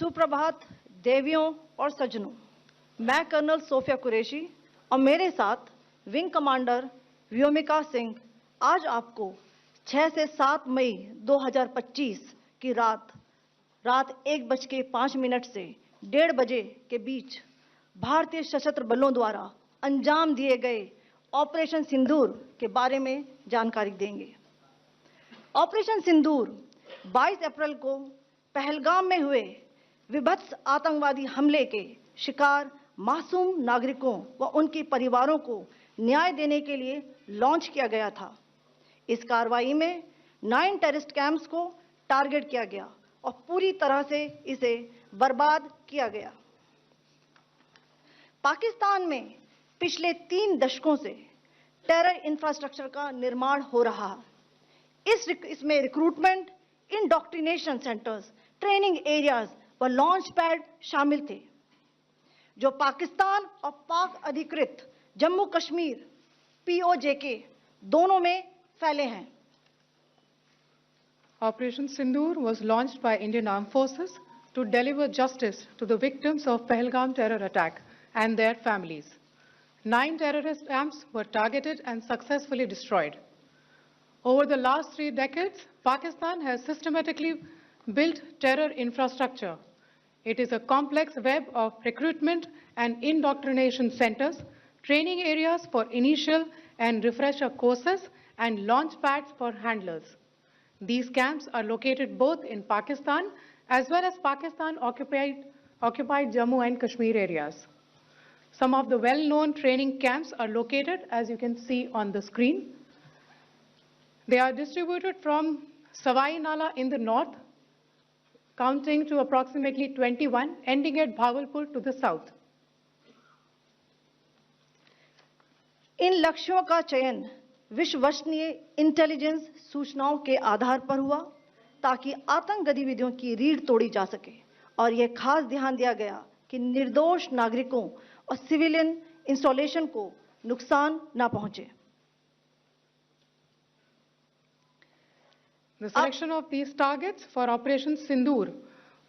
सुप्रभात देवियों और सज्जनों, मैं कर्नल सोफिया कुरैशी और मेरे साथ विंग कमांडर व्योमिका सिंह आज आपको 6 से 7 मई 2025 की रात 1:05 से 1:30 बजे के बीच भारतीय सशस्त्र बलों द्वारा अंजाम दिए गए ऑपरेशन सिंदूर के बारे में जानकारी देंगे। ऑपरेशन सिंदूर 22 अप्रैल को पहलगाम में हुए विभत्स आतंकवादी हमले के शिकार मासूम नागरिकों व उनके परिवारों को न्याय देने के लिए लॉन्च किया गया था। इस कार्रवाई में 9 टेररिस्ट कैंप्स को टारगेट किया गया और पूरी तरह से इसे बर्बाद किया गया। पाकिस्तान में पिछले 3 दशकों से टेरर इंफ्रास्ट्रक्चर का निर्माण हो रहा है। इसमें recruitment, indoctrination centres, training areas व लॉन्च पैड शामिल थे, जो पाकिस्तान और पाक अधिकृत जम्मू कश्मीर POJK दोनों में फैले हैं। Operation Sindoor was launched by Indian Armed Forces to deliver justice to the victims of Pahalgam terror attack and their families. 9 terrorist camps were targeted and successfully destroyed. Over the last 3 decades, Pakistan has systematically built terror infrastructure. It is a complex web of recruitment and indoctrination centers, training areas for initial and refresher courses, and launch pads for handlers. These camps are located both in Pakistan as well as Pakistan-occupied Jammu and Kashmir areas. Some of the well-known training camps are located, as you can see on the screen. They are distributed from Savai Nala in the north, counting to approximately 21, ending at Bhagalpur to the south. इन लक्ष्यों का चयन विश्वसनीय intelligence सूचनाओं के आधार पर हुआ ताकि आतंक गतिविधियों की रीढ़ तोड़ी जा सके, और यह खास ध्यान दिया गया कि निर्दोष नागरिकों और सिविलियन इंस्टॉलेशन को नुकसान न पहुंचे। The selection of these targets for Operation Sindoor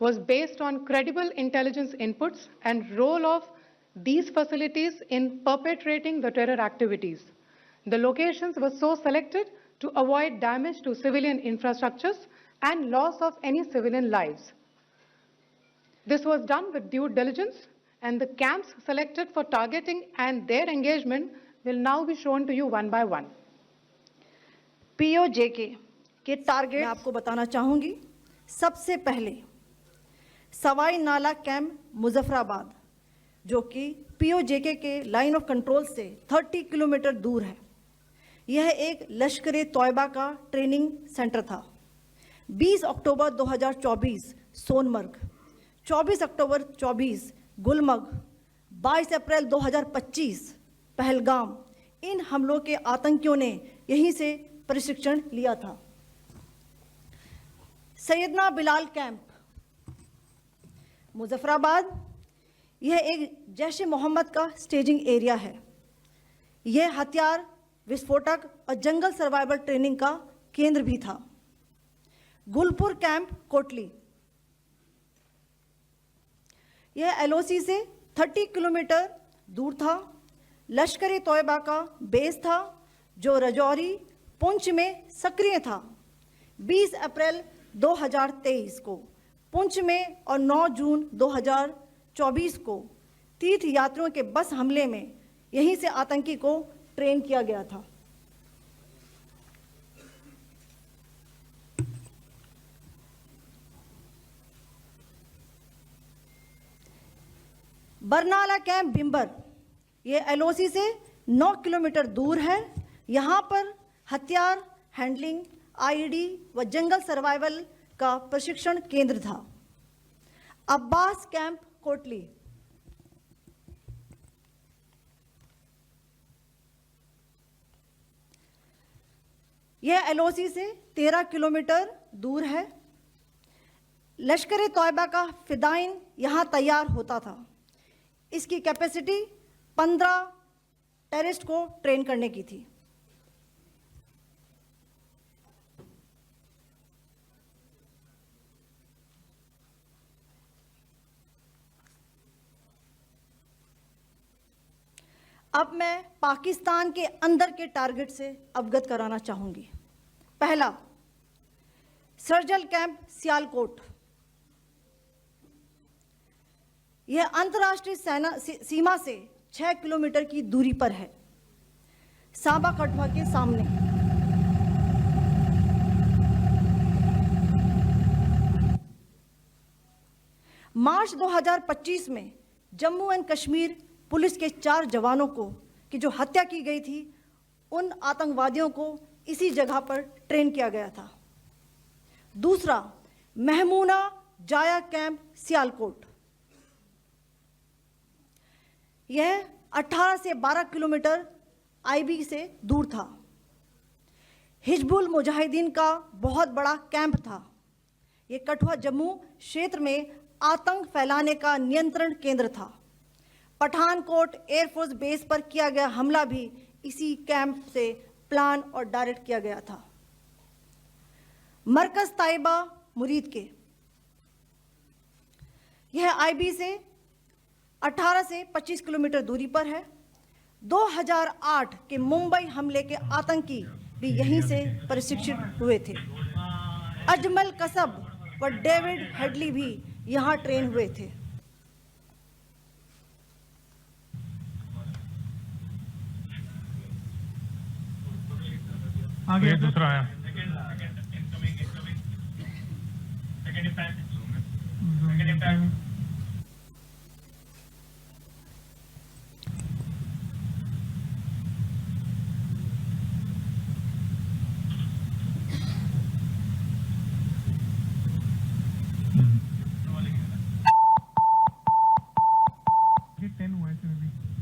was based on credible intelligence inputs and role of these facilities in perpetrating the terror activities. The locations were so selected to avoid damage to civilian infrastructures and loss of any civilian lives. This was done with due diligence, and the camps selected for targeting and their engagement will now be shown to you one by one. POJK के target मैं आपको बताना चाहूंगी। सबसे पहले सवाई नाला camp Muzaffarabad, जो कि POJK के लाइन ऑफ कंट्रोल से 30 किलोमीटर दूर है। यह एक लश्कर तौयबा का ट्रेनिंग सेंटर था। 20 अक्टूबर 2024 सोनमर्ग, 24 अक्टूबर 24 गुलमर्ग, 22 अप्रैल 2025 पहलगाम, इन हमलों के आतंकियों ने यहीं से प्रशिक्षण लिया था। सैयदना बिलाल कैंप मुजफ्फराबाद, यह एक जैश मोहम्मद का स्टेजिंग एरिया है। यह हथियार, विस्फोटक और जंगल सर्वाइवल ट्रेनिंग का केंद्र भी था। गुलपुर कैंप कोटली, यह LOC से 30 किलोमीटर दूर था। लश्कर तौयबा का बेस था, जो रजौरी, पुंछ में सक्रिय था। 20 अप्रैल 2023 को पुंछ में और 9 जून 2024 को तीर्थ यात्रियों के बस हमले में यहीं से आतंकी को ट्रेन किया गया था। बरनाला कैंप भिंबर, ये LOC से 9 किलोमीटर दूर है। यहाँ पर हथियार, हैंडलिंग, IED व जंगल सर्वाइवल का प्रशिक्षण केंद्र था। अब्बास कैंप कोटली, यह LOC से 13 किलोमीटर दूर है। लश्कर तौयबा का फिदाइन यहाँ तैयार होता था। इसकी कैपेसिटी 15 टेररिस्ट को ट्रेन करने की थी। अब मैं पाकिस्तान के अंदर के टारगेट से अवगत कराना चाहूंगी। पहला, सर्जिकल कैंप सियालकोट। यह अंतर्राष्ट्रीय सीमा से 6 किलोमीटर की दूरी पर है, सांबा कठुआ के सामने। मार्च 2025 में जम्मू एंड कश्मीर पुलिस के 4 जवानों की जो हत्या की गई थी, उन आतंकवादियों को इसी जगह पर ट्रेन किया गया था। दूसरा, महमूना जाया कैंप सियालकोट। यह 18 से 12 किलोमीटर आईबी से दूर था। हिजबुल मुजाहिदीन का बहुत बड़ा कैंप था। यह कठुआ जम्मू क्षेत्र में आतंक फैलाने का नियंत्रण केंद्र था। पठानकोट एयरफोर्स बेस पर किया गया हमला भी इसी कैंप से प्लान और डायरेक्ट किया गया था। मरकज ताइबा मुरीद के, यह आईबी से 18 से 25 किलोमीटर दूरी पर है। 2008 के मुंबई हमले के आतंकी भी यहीं से प्रशिक्षित हुए थे। अजमल कसब व डेविड हेडली भी यहां ट्रेन हुए थे। आगे दूसरा आया।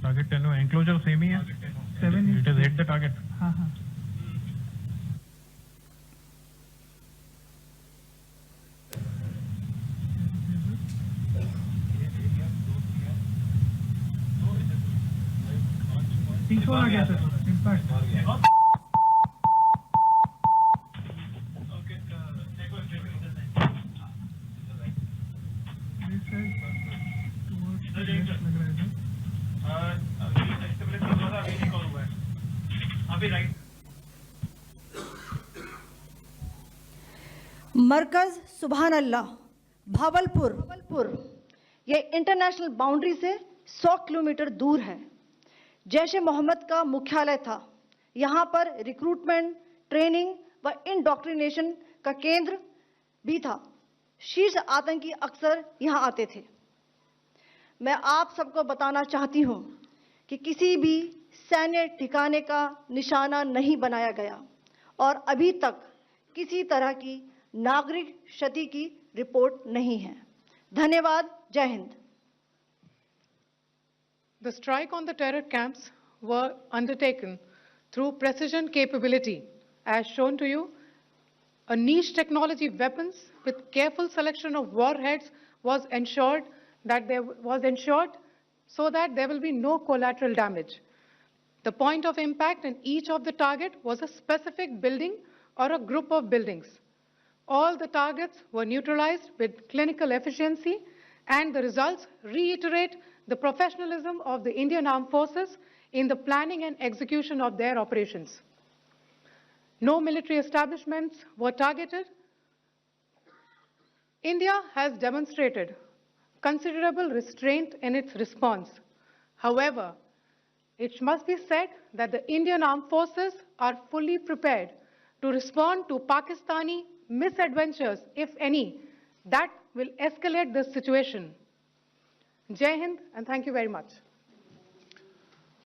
टारगेट 10 हुआ, एंक्लोजर सेम ही है। 7 it is hit the target. हाँ हाँ। तीसरा आ गया सर, इम्पैक्ट। मरकज सुभान अल्लाह भावलपुर, यह इंटरनेशनल बाउंड्री से 100 किलोमीटर दूर है। जैश ए मोहम्मद का मुख्यालय था। यहाँ पर रिक्रूटमेंट, ट्रेनिंग व इंडॉक्ट्रिनेशन का केंद्र भी था। शीर्ष आतंकी अक्सर यहाँ आते थे। मैं आप सबको बताना चाहती हूँ कि किसी भी सैन्य ठिकाने का निशाना नहीं बनाया गया और अभी तक किसी तरह की नागरिक क्षति की रिपोर्ट नहीं है। धन्यवाद। जय Hind. The strike on the terror camps were undertaken through precision capability, as shown to you. A niche technology weapons with careful selection of warheads was ensured so that there will be no collateral damage. The point of impact in each of the target was a specific building or a group of buildings. All the targets were neutralized with clinical efficiency, and the results reiterate the professionalism of the Indian Armed Forces in the planning and execution of their operations. No military establishments were targeted. India has demonstrated considerable restraint in its response. However, it must be said that the Indian Armed Forces are fully prepared to respond to Pakistani misadventures, if any, that will escalate the situation. Jai Hind, and thank you very much.